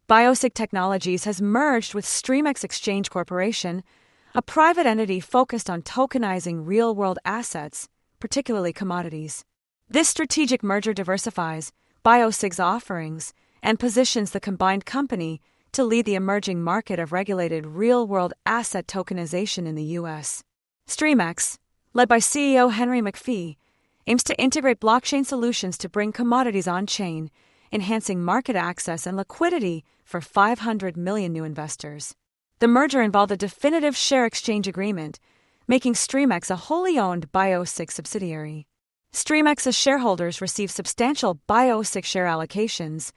BioSig Technologies has merged with Streamex Exchange Corporation, a private entity focused on tokenizing real-world assets, particularly commodities. This strategic merger diversifies BioSig's offerings and positions the combined company to lead the emerging market of regulated real-world asset tokenization in the U.S. Streamex, led by CEO Henry McPhee, aims to integrate blockchain solutions to bring commodities on-chain, enhancing market access and liquidity for 500 million new investors. The merger involved a definitive share exchange agreement, making Streamex a wholly owned BioSig subsidiary. Streamex's shareholders receive substantial BioSig share allocations,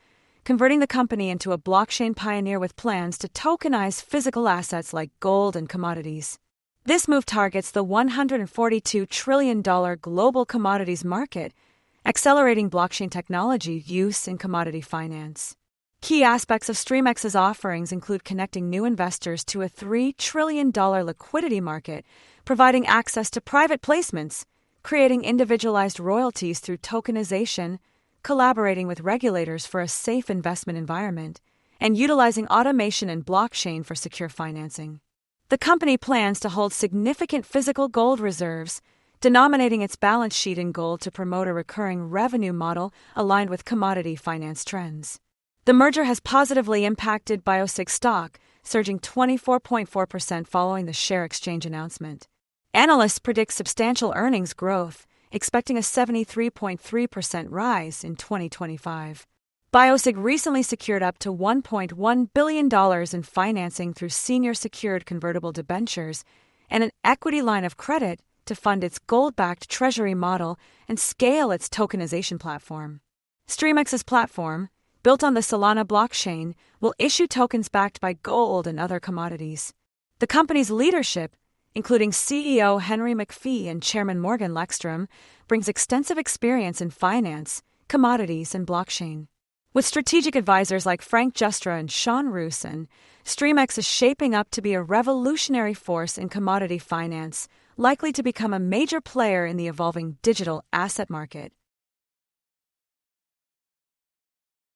converting the company into a blockchain pioneer with plans to tokenize physical assets like gold and commodities. This move targets the $142 trillion global commodities market, accelerating blockchain technology use in commodity finance. Key aspects of Streamex's offerings include connecting new investors to a $3 trillion liquidity market, providing access to private placements, creating individualized royalties through tokenization, collaborating with regulators for a safe investment environment, and utilizing automation and blockchain for secure financing. The company plans to hold significant physical gold reserves, denominating its balance sheet in gold to promote a recurring revenue model aligned with commodity finance trends. The merger has positively impacted BioSig stock, surging 24.4% following the share exchange announcement. Analysts predict substantial earnings growth, expecting a 73.3% rise in 2025. BioSig recently secured up to $1.1 billion in financing through senior secured convertible debentures and an equity line of credit to fund its gold-backed treasury model and scale its tokenization platform. Streamex's platform, built on the Solana blockchain, will issue tokens backed by gold and other commodities. The company's leadership, including CEO Henry McPhee and Chairman Morgan Lekstrom, brings extensive experience in finance, commodities, and blockchain. With strategic advisors like Frank Justra and Sean Roosen, Streamex is shaping up to be a revolutionary force in commodity finance, likely to become a major player in the evolving digital asset market.